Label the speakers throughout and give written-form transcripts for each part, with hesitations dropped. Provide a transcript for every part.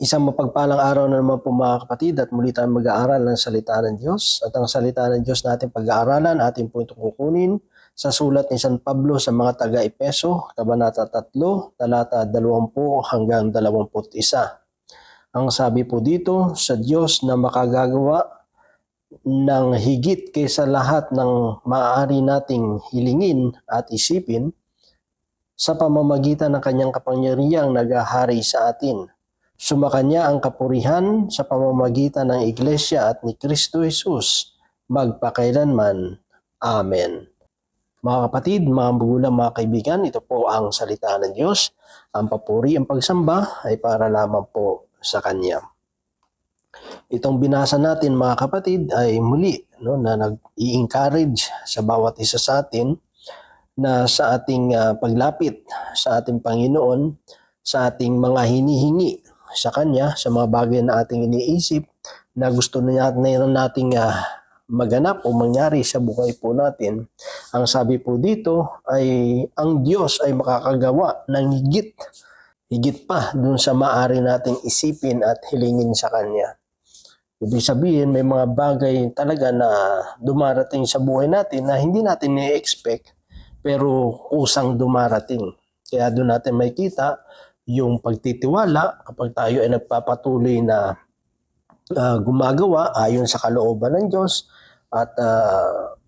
Speaker 1: Isang mapagpalang araw na naman po mga kapatid at muli tayong mag-aaral ng salita ng Diyos. At ang salita ng Diyos natin pag-aaralan, ating po itong kukunin sa sulat ni San Pablo sa mga taga-Epeso, Kabanata 3, talata 20 hanggang 21. Ang sabi po dito, sa Diyos na makagagawa ng higit kaysa lahat ng maaari nating hilingin at isipin sa pamamagitan ng kanyang kapangyarihang naghahari sa atin. Sumakanya ang kapurihan sa pamamagitan ng Iglesia at ni Kristo Jesus, magpakailanman. Amen. Mga kapatid, mga magulang, mga kaibigan, ito po ang salita ng Diyos. Ang papuri, ang pagsamba ay para lamang po sa Kanya. Itong binasa natin mga kapatid ay muli na nag-i-encourage sa bawat isa sa atin na sa ating paglapit sa ating Panginoon, sa ating mga hinihingi sa Kanya, sa mga bagay na ating iniisip na gusto nating maganap o mangyari sa buhay po natin. Ang sabi po dito ay ang Diyos ay makakagawa ng higit pa dun sa maaari nating isipin at hilingin sa Kanya. Ibig sabihin, may mga bagay talaga na dumarating sa buhay natin na hindi natin i-expect pero kusang dumarating. Kaya doon natin makikita yung pagtitiwala kapag tayo ay nagpapatuloy na gumagawa ayon sa kalooban ng Diyos at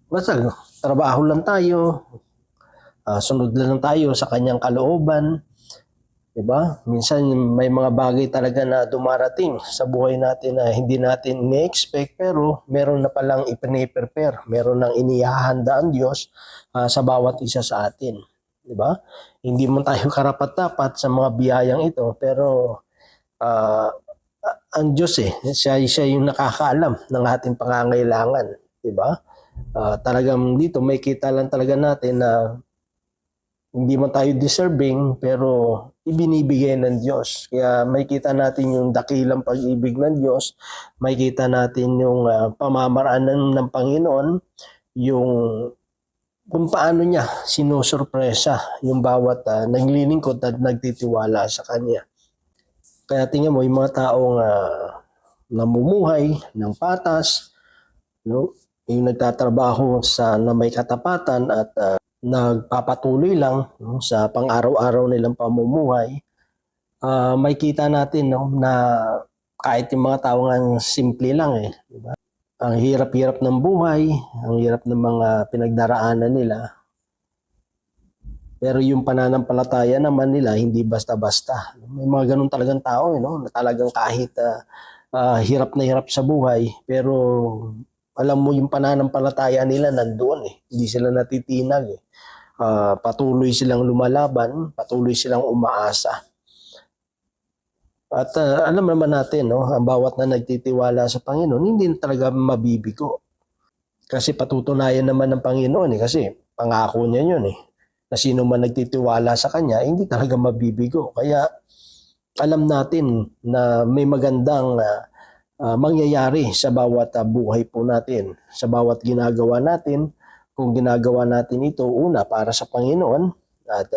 Speaker 1: basta trabaho lang tayo, sunod lang tayo sa kanyang kalooban. Diba? Minsan may mga bagay talaga na dumarating sa buhay natin na hindi natin ni-expect pero meron na palang ipine-prepare, meron nang inihahanda ang Diyos sa bawat isa sa atin. Diba? Hindi mo tayo karapat-dapat sa mga biyayang ito pero ang Diyos siya yung nakakaalam ng ating pangangailangan. Diba? Talagang dito may kita lang talaga natin na hindi man tayo deserving pero ibinibigay ng Diyos. Kaya may kita natin yung dakilang pag-ibig ng Diyos, may kita natin yung pamamaraan ng Panginoon, yung kung paano niya sinusurpresa yung bawat naglilingkod at nagtitiwala sa Kanya. Kaya tingnan mo, yung mga taong namumuhay ng patas, yung nagtatrabaho na may katapatan at nagpapatuloy lang sa pang-araw-araw nilang pamumuhay, may kita natin na kahit yung mga taong simple lang diba? Ang hirap-hirap ng buhay, ang hirap ng mga pinagdaraanan nila. Pero yung pananampalataya naman nila, hindi basta-basta. May mga ganun talagang tao, na talagang kahit hirap na hirap sa buhay, pero alam mo yung pananampalataya nila nandoon Hindi sila natitinag patuloy silang lumalaban, patuloy silang umaasa. At alam naman natin, ang bawat na nagtitiwala sa Panginoon, hindi talaga mabibigo. Kasi patutunayan naman ng Panginoon kasi pangako niya yun na sino man nagtitiwala sa Kanya, hindi talaga mabibigo. Kaya alam natin na may magandang mangyayari sa bawat buhay po natin, sa bawat ginagawa natin. Kung ginagawa natin ito, una, para sa Panginoon, at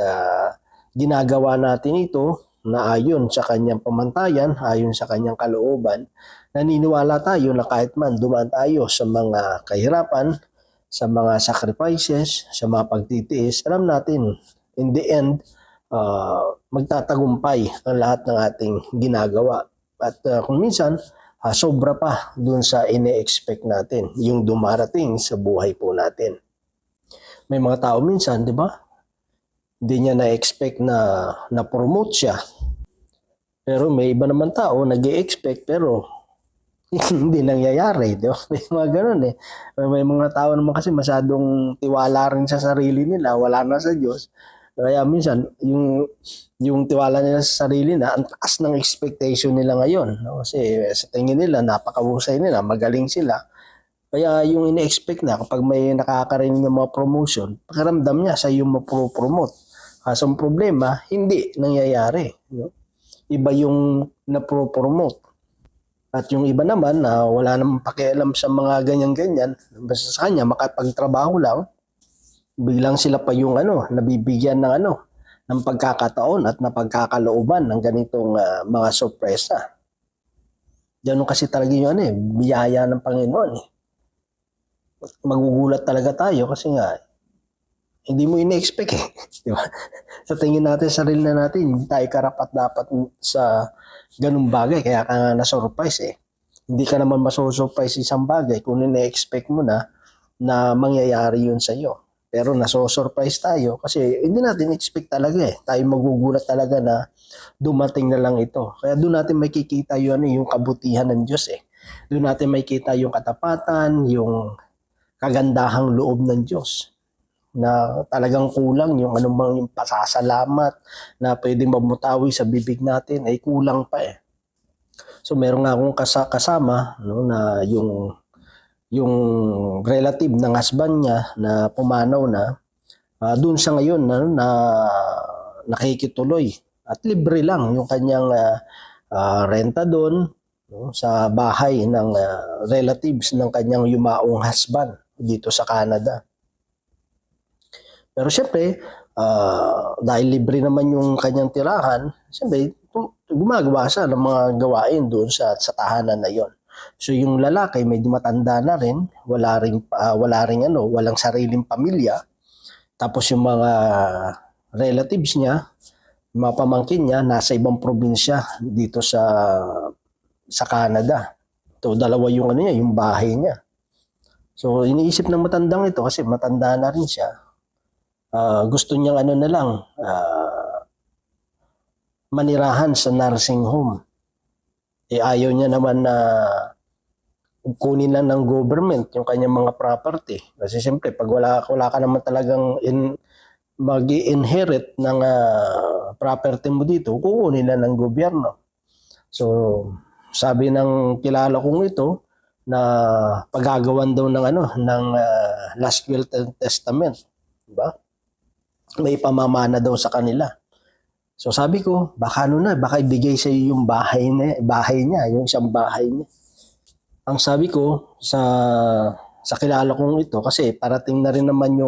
Speaker 1: ginagawa natin ito na ayon sa kanyang pamantayan, ayon sa kanyang kalooban, naniniwala tayo na kahit man dumaan tayo sa mga kahirapan, sa mga sacrifices, sa mga pagtitiis, alam natin, in the end, magtatagumpay ang lahat ng ating ginagawa. At kung minsan, sobra pa dun sa ine-expect natin, yung dumarating sa buhay po natin. May mga tao minsan, di ba? Hindi niya na-expect na promote siya. Pero may iba naman tao nag-i-expect pero hindi nangyayari. Di ba? May mga ganun May mga tao naman kasi masyadong tiwala rin sa sarili nila, wala na sa Diyos. Kaya minsan, yung tiwala nila sa sarili na, ang taas ng expectation nila ngayon. Kasi sa tingin nila, napakahusay nila, magaling sila. Kaya yung ine-expect na kapag may nakakarinig ng mga promotion, pakiramdam niya sa yung mapropromote. Kasong problema, hindi nangyayari. Iba yung napropromote. At yung iba naman na wala namang pakialam sa mga ganyan-ganyan, basta sa kanya makapagtrabaho lang, biglang sila pa yung nabibigyan ng pagkakataon at napagkakalooban ng ganitong mga sorpresa. Ganun kasi talaga yung ano biyaya ng Panginoon eh. Magugulat talaga tayo kasi nga, hindi mo ina-expect eh. Di ba? Sa tingin natin, sarili na natin, hindi tayo karapat-dapat sa ganung bagay. Kaya ka nga na-surprise eh. Hindi ka naman maso-surprise isang bagay kung ina-expect mo na mangyayari yun sa iyo. Pero naso-surprise tayo kasi hindi natin expect talaga eh. Tayo magugulat talaga na dumating na lang ito. Kaya doon natin makikita yung kabutihan ng Diyos eh. Doon natin makikita yung katapatan, yung kagandahang loob ng Diyos na talagang kulang yung anumang yung pasasalamat na pwedeng mamutawi sa bibig natin ay kulang pa eh. So meron nga akong kasama no, na yung relative ng husband niya na pumanaw na doon sa ngayon na nakikituloy at libre lang yung kanyang renta doon no, sa bahay ng relatives ng kanyang yumaong husband dito sa Canada. Pero syempre, dahil libre naman yung kanyang tirahan, syempre, gumagawa siya ng mga gawain doon sa tahanan na yon. So yung lalaki medyo matanda na rin, walang sariling pamilya. Tapos yung mga relatives niya, mga pamangkin niya, nasa ibang probinsya dito sa Canada. So dalawa yung yung bahay niya. So iniisip ng matandang ito kasi matanda na rin siya. Gusto niyang na lang, manirahan sa nursing home. Ayaw niya naman na kunin lang ng government yung kanyang mga property. Kasi siyempre, pag wala ka naman talagang mag-inherit ng property mo dito, kukunin lang ng gobyerno. So, sabi ng kilala kong ito, na pagagawan daw ng last will and testament. Diba? May pamamana daw sa kanila. So sabi ko, baka ibigay sa iyo yung bahay niya, yung isang bahay niya. Ang sabi ko sa kilala kong ito, kasi parating na rin naman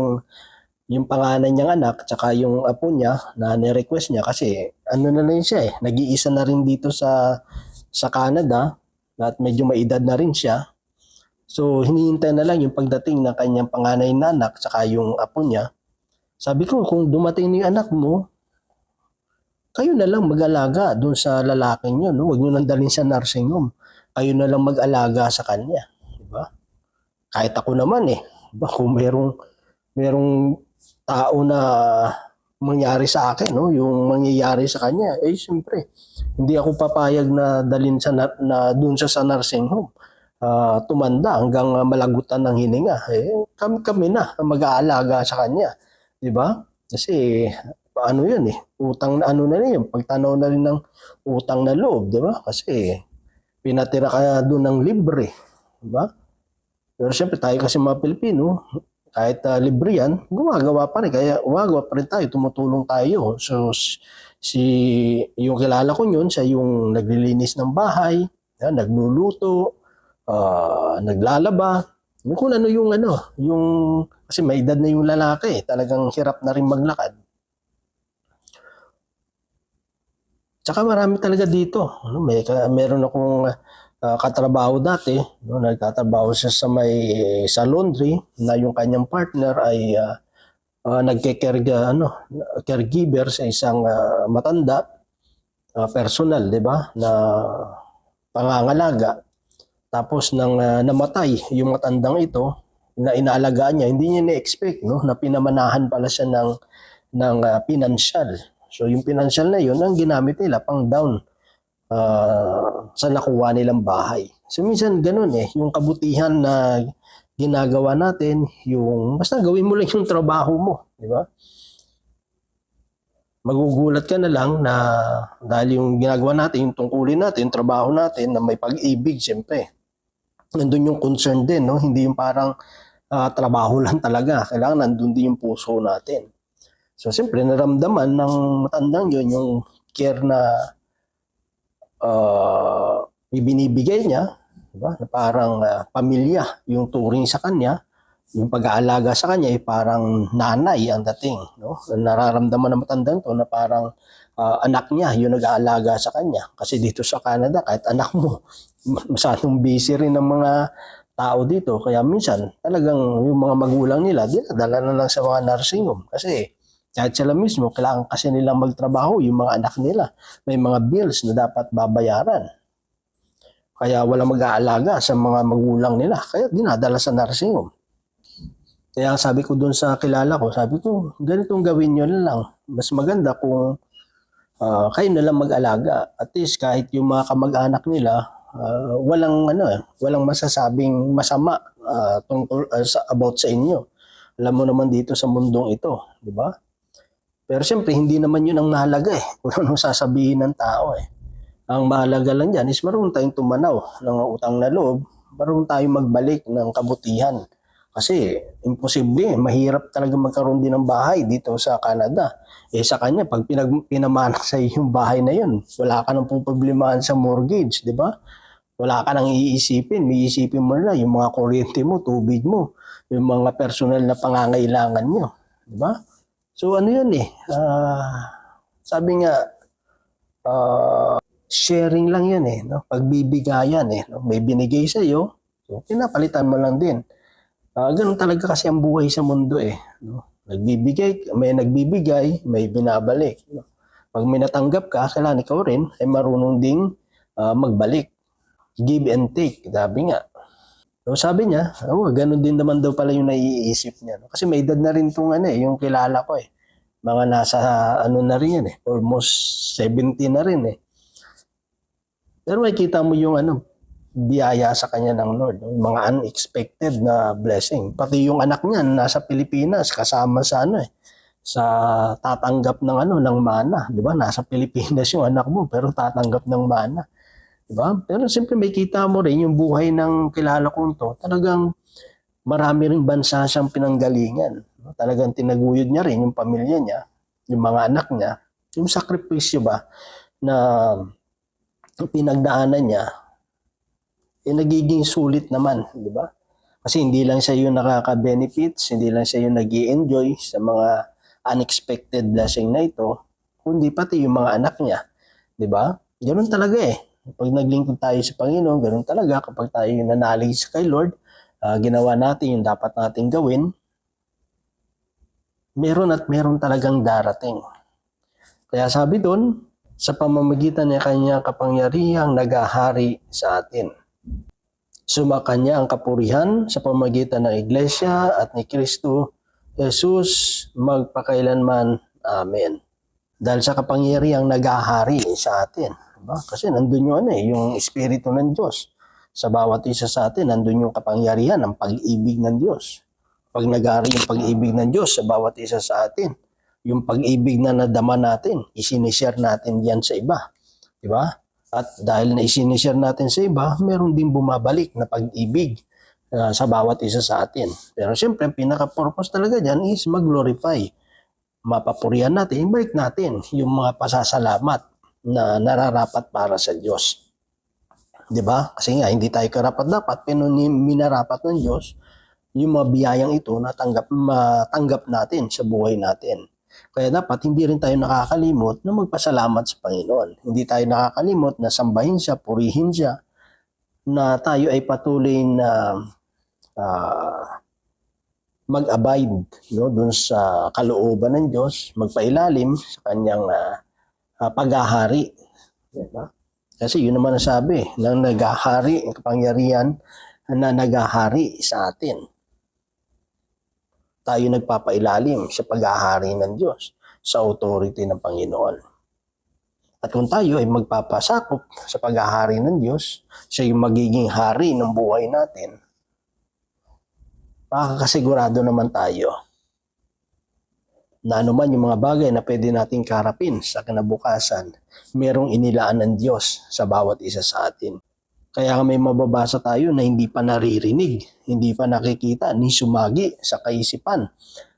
Speaker 1: yung panganay niyang anak, tsaka yung apo niya na ni-request niya kasi na rin siya eh, nag-iisa na rin dito sa Canada at medyo maedad na rin siya. So hinihintay na lang yung pagdating ng kanyang panganay na anak, tsaka yung apo niya. Sabi ko, kung dumating yung anak mo, kayo na lang mag-alaga doon sa lalaking yun. No? Huwag nyo nang dalhin sa nursing home. Kayo na lang mag-alaga sa kanya. Diba? Kahit ako naman eh. Diba? Kung merong tao na mangyari sa akin, no? Yung mangyayari sa kanya, siyempre, hindi ako papayag na dalhin na doon sa nursing home. Tumanda hanggang malagutan ng hininga. Kami na mag-aalaga sa kanya. Diba? Kasi yun eh, utang na na rin yun, pagtanaw na rin ng utang na loob, diba? Kasi pinatira ka doon ng libre, diba? Pero siyempre tayo kasi mga Pilipino, kahit libre yan, gumagawa pa rin tayo, tumutulong tayo. So yung kilala ko yun, siya yung naglilinis ng bahay, nagluluto, naglalaba, kung ano yung kasi may edad na yung lalaki, talagang hirap na rin maglakad. Tsaka marami talaga dito. Meron akong katrabaho dati, nagtatrabaho siya sa laundry na yung kanyang partner ay caregiver sa isang matanda, personal, 'di ba? Na pangangalaga. Tapos nang namatay yung matandang ito na inaalagaan niya, hindi niya na-expect na pinamanahan pala siya ng financial. So yung financial na yun ang ginamit nila pang down sa nakuha nilang bahay. So minsan ganun yung kabutihan na ginagawa natin, yung basta gawin mo lang yung trabaho mo, di ba? Magugulat ka na lang na dahil yung ginagawa natin, yung tungkulin natin, yung trabaho natin na may pag-ibig, siyempre. Nandun yung concern din, no? Hindi yung parang trabaho lang talaga. Kailangan nandun din yung puso natin. So, siyempre, naramdaman ng matandang yun yung care na ibinibigay niya, diba? Na parang pamilya yung turing sa kanya. Yung pag-aalaga sa kanya ay parang nanay ang dating, no? Nararamdaman ng matandang to na parang anak niya yung nag-aalaga sa kanya. Kasi dito sa Canada, kahit anak mo, masyadong busy rin ng mga tao dito. Kaya minsan, talagang yung mga magulang nila, dinadala na lang sa mga nursing home. Kasi kahit sila mismo, kailangan kasi nilang magtrabaho, yung mga anak nila. May mga bills na dapat babayaran. Kaya walang mag-aalaga sa mga magulang nila. Kaya dinadala sa nursing home. Kaya sabi ko doon sa kilala ko, sabi ko, ganitong gawin nyo na lang. Mas maganda kung kayo na lang mag-alaga. At least kahit yung mga kamag-anak nila, walang masasabing masama tungkol about sa inyo. Alam mo naman dito sa mundong ito, di ba? Pero siyempre, hindi naman yun ang mahalaga eh. Kung anong sasabihin ng tao eh. Ang mahalaga lang dyan is marunong tayong tumanaw ng utang na loob, marunong tayong magbalik ng kabutihan. Kasi imposible, mahirap talaga magkaroon din ng bahay dito sa Canada. Sa kanya, pag pinamana sa yung bahay na yun, wala ka nang puproblemahan sa mortgage, di ba? Wala ka nang iisipin, may isipin mo na yung mga kuryente mo, tubig mo, yung mga personal na pangangailangan nyo, di ba? So ano yun eh, sabi nga, sharing lang yun eh, no? Pagbibigayan eh, no? May binigay sa'yo, so pinapalitan mo lang din. Ganun talaga kasi ang buhay sa mundo eh. No? May nagbibigay, may binabalik. No? Pag may natanggap ka, kailangan ikaw rin ay marunong ding magbalik. Give and take, sabi nga. So sabi niya, ganun din naman daw pala yung naiisip niya. No? Kasi may edad na rin itong yung kilala ko eh. Mga nasa na rin yan eh. Almost 70 na rin eh. Pero makikita mo yung biyaya sa kanya ng Lord, mga unexpected na blessing. Pati yung anak niya nasa Pilipinas kasama sa sa tatanggap ng ng mana, 'di ba? Nasa Pilipinas yung anak mo pero tatanggap ng mana, 'di ba? Pero siyempre may kita mo rin yung buhay ng kilala kong to. Talagang marami ring bansa siyang pinanggalingan. Talagang tinaguyod niya rin yung pamilya niya, yung mga anak niya, yung sakripisyo ba na pinagdaanan niya nagiging sulit naman, di ba? Kasi hindi lang siya yung nakaka-benefits, hindi lang siya yung nag-i-enjoy sa mga unexpected blessing na ito, kundi pati yung mga anak niya, di ba? Ganoon talaga eh. Pag naglingkod tayo sa Panginoon, ganoon talaga kapag tayo nanalig sa kay Lord, ginawa natin yung dapat nating gawin, meron talagang darating. Kaya sabi doon, sa pamamagitan ng kanyang kapangyarihang nagahari sa atin. Sumakanya ang kapurihan sa pamamagitan ng Iglesia at ni Kristo Jesus magpakailanman. Amen. Dahil sa kapangyarihang nagahari sa atin. Diba? Kasi nandun yung yung Espiritu ng Diyos. Sa bawat isa sa atin, nandun yung kapangyarihan ng pag-ibig ng Diyos. Pag nagahari yung pag-ibig ng Diyos sa bawat isa sa atin, yung pag-ibig na nadama natin, isinishare natin yan sa iba. Diba? At dahil na isinishare natin sa iba, meron din bumabalik na pag-ibig sa bawat isa sa atin. Pero siyempre, ang pinaka-purpose talaga dyan is mag-glorify. Mapapurihan natin, ibalik natin yung mga pasasalamat na nararapat para sa Diyos. Diba? Kasi nga, hindi tayo karapat-dapat, pero minarapat ng Diyos yung mga biyayang ito na matanggap natin sa buhay natin. Kaya dapat hindi rin tayo nakakalimot na magpasalamat sa Panginoon. Hindi tayo nakakalimot na sambahin siya, purihin siya, na tayo ay patuloy na mag-abide dun sa kalooban ng Diyos, magpailalim sa kanyang paghahari. Diba? Kasi yun naman nasabi, ng naghahari, ang kapangyarihan na naghahari sa atin. Tayo nagpapailalim sa paghahari ng Diyos, sa authority ng Panginoon. At kung tayo ay magpapasakop sa paghahari ng Diyos, siya yung magiging hari ng buhay natin, makakasigurado naman tayo na anuman yung mga bagay na pwede nating karapin sa kinabukasan, merong inilaan ng Diyos sa bawat isa sa atin. Kaya may mababasa tayo na hindi pa naririnig, hindi pa nakikita, ni sumagi sa kaisipan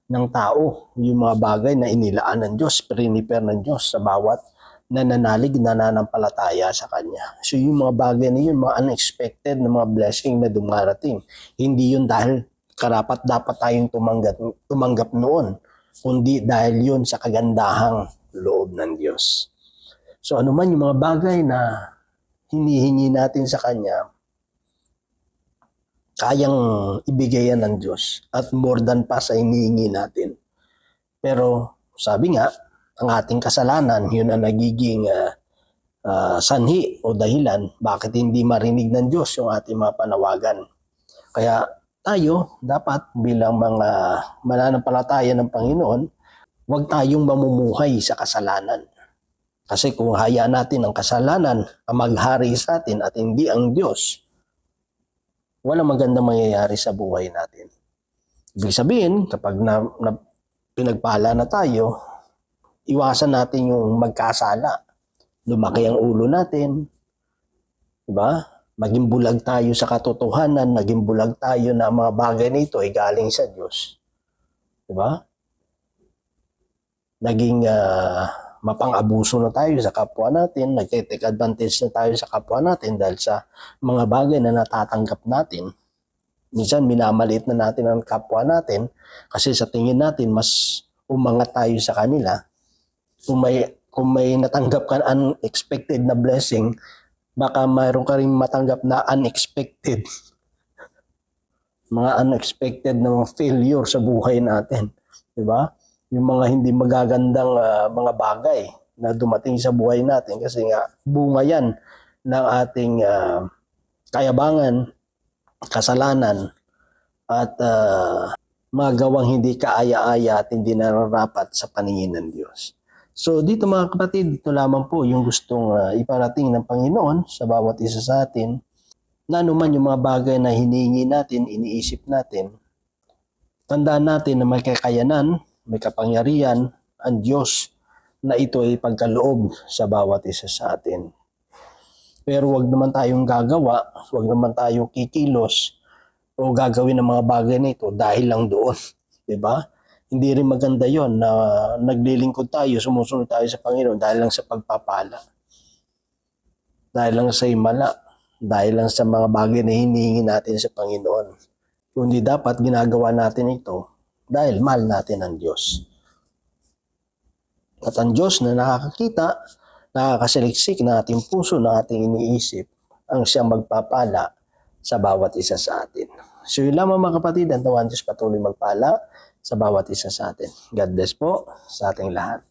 Speaker 1: ng tao yung mga bagay na inilaan ng Diyos, prepare ng Diyos sa bawat nananalig, nananampalataya sa Kanya. So yung mga bagay na yun, mga unexpected na mga blessing na dumarating, hindi yun dahil karapat dapat tayong tumanggap noon, kundi dahil yun sa kagandahang loob ng Diyos. So ano man yung mga bagay na hinihingi natin sa Kanya, kayang ibigay yan ng Diyos at more than pa sa hinihingi natin. Pero sabi nga, ang ating kasalanan, yun ang nagiging sanhi o dahilan bakit hindi marinig ng Diyos yung ating mga panawagan. Kaya tayo dapat bilang mga mananampalataya ng Panginoon, huwag tayong mamumuhay sa kasalanan. Kasi kung hayaan natin ang kasalanan ang maghari sa atin at hindi ang Diyos, walang magandang mangyayari sa buhay natin. Ibig sabihin, kapag pinagpala na tayo, iwasan natin yung magkasala. Lumaki ang ulo natin, diba? Maging bulag tayo sa katotohanan, maging bulag tayo na mga bagay nito ay galing sa Diyos. Diba? Naging mapang-abuso na tayo sa kapwa natin, nagte-take advantage na tayo sa kapwa natin dahil sa mga bagay na natatanggap natin. Minsan minamaliit na natin ang kapwa natin kasi sa tingin natin mas umangat tayo sa kanila. Kung may natanggap ka unexpected na blessing, baka mayroon ka rin matanggap na unexpected. Mga unexpected na mga failure sa buhay natin. Diba? Yung mga hindi magagandang mga bagay na dumating sa buhay natin kasi nga bunga yan ng ating kayabangan, kasalanan, at mga gawang hindi kaaya-aya at hindi nararapat sa paningin ng Diyos. So dito mga kapatid, dito lamang po yung gustong iparating ng Panginoon sa bawat isa sa atin na anuman yung mga bagay na hinihingi natin, iniisip natin, tandaan natin na may kakayanan, may kapangyarihan ang Diyos na ito ay pagkaloob sa bawat isa sa atin. Pero wag naman tayong gagawa, wag naman tayong kikilos o gagawin ng mga bagay na ito dahil lang doon. Diba? Hindi rin maganda yon na naglilingkod tayo, sumusunod tayo sa Panginoon dahil lang sa pagpapala. Dahil lang sa himala. Dahil lang sa mga bagay na hinihingi natin sa Panginoon. Kundi dapat ginagawa natin ito dahil mahal natin ang Diyos. At ang Diyos na nakakakita, nakakasaliksik na ating puso, na ating iniisip, ang siyang magpapala sa bawat isa sa atin. So yun lamang mga kapatid, ang tawan Diyos patuloy magpala sa bawat isa sa atin. God bless po sa ating lahat.